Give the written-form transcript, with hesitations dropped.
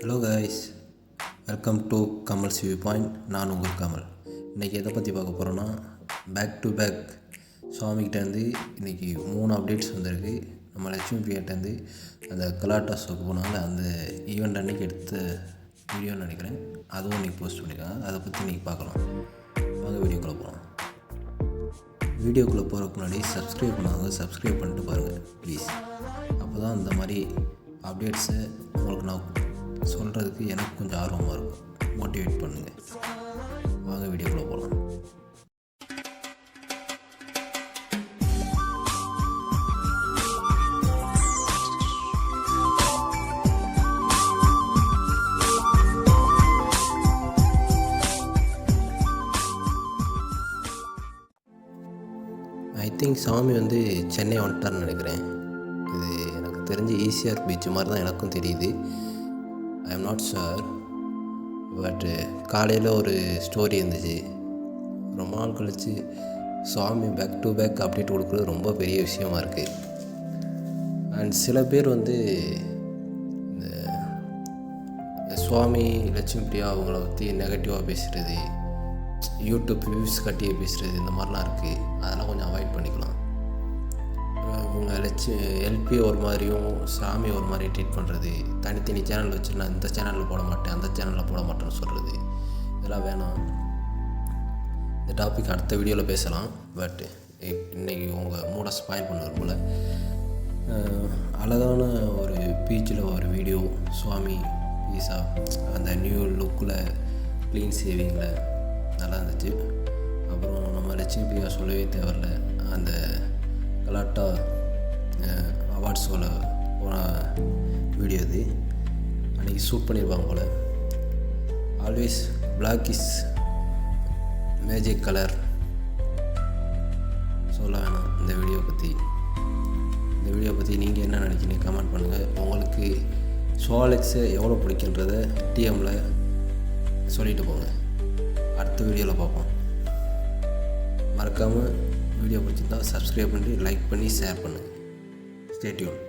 Hello guys, welcome to Kamal's view point. நான் உங்கள் கமல். இன்றைக்கி எதை பற்றி பார்க்க போகிறோன்னா, பேக் டு பேக் சுவாமிகிட்டேருந்து இன்றைக்கி 3 அப்டேட்ஸ் வந்திருக்கு. நம்ம லட்சுமி பிரியாட்டேருந்து அந்த கலாட்டா ஷோக்கு போனாங்க, அந்த ஈவெண்ட் அன்றைக்கி எடுத்த வீடியோன்னு நினைக்கிறேன். அதுவும் இன்றைக்கி போஸ்ட் பண்ணியிருக்காங்க. அதை பற்றி இன்றைக்கி பார்க்கலாம். வாங்க வீடியோக்குள்ளே போகலாம். வீடியோக்குள்ளே போகிறதுக்கு முன்னாடி சப்ஸ்கிரைப் பண்ணாங்க, சப்ஸ்கிரைப் பண்ணிட்டு பாருங்கள் ப்ளீஸ். அப்போ தான் இந்த மாதிரி அப்டேட்ஸை உங்களுக்கு நான் சொல்கிறதுக்கு எனக்கு கொஞ்சம் ஆர்வமாக இருக்கும். மோட்டிவேட் பண்ணுங்கள். வாங்க வீடியோக்குள்ளே போகலாம். ஐ திங்க் சாமி சென்னை வந்துட்டார்னு நினைக்கிறேன். இது எனக்கு தெரிஞ்சு ஈசிஆர் பீச் மாதிரி தான் எனக்கும் தெரியுது. I am not sure. பட்டு காலையில் ஒரு ஸ்டோரி இருந்துச்சு. ரொம்ப நாள் கழித்து சுவாமி பேக் டு பேக் அப்டேட் கொடுக்குறது ரொம்ப பெரிய விஷயமா இருக்குது. அண்ட் சில பேர் இந்த சுவாமி லட்சுமி பிரியா அவங்கள பற்றி நெகட்டிவாக பேசுகிறது, யூடியூப் வியூஸ் கட்டி பேசுகிறது, இந்த மாதிரிலாம் இருக்குது. அதெல்லாம் கொஞ்சம் அவாய்ட் பண்ணிக்கலாம். இவங்க எல்பி ஒரு மாதிரியும் சாமி ஒரு மாதிரி ட்ரீட் பண்ணுறது, தனித்தனி சேனல் வச்சு நான் இந்த சேனலில் போட மாட்டேன், அந்த சேனலில் போட மாட்டேன்னு சொல்கிறது, இதெல்லாம் வேணாம். இந்த டாபிக் அடுத்த வீடியோவில் பேசலாம். பட் இன்றைக்கி உங்கள் மூட ஸ்பாயில் பண்ண விரும்பல. அழகான ஒரு பீச்சில் ஒரு வீடியோ, சுவாமி பீஸா அந்த நியூ லுக்கில் க்ளீன் சேவிங்கில் நல்லா இருந்துச்சு. அப்புறம் நம்ம லட்சுமி பிரியா சொல்லவே தேவையில்ல, அந்த கலாட்டா அவார்ட்ஸ் போன வீடியோ இது அன்றைக்கி ஷூட் பண்ணியிருப்பாங்க போல். Always black is magic colour சொல்ல வேணாம். இந்த வீடியோ பற்றி நீங்கள் என்ன நினைக்கிறீங்க கமெண்ட் பண்ணுங்கள். உங்களுக்கு சோலெக்ஸை எவ்வளோ பிடிக்குன்றதை டிஎம்மில் சொல்லிட்டு போங்க. அடுத்த வீடியோவில் பார்ப்போம். மறக்காமல் வீடியோ பிடிச்சிருந்தால் சப்ஸ்கிரைப் பண்ணி லைக் பண்ணி ஷேர் பண்ணுங்கள். Stay tune.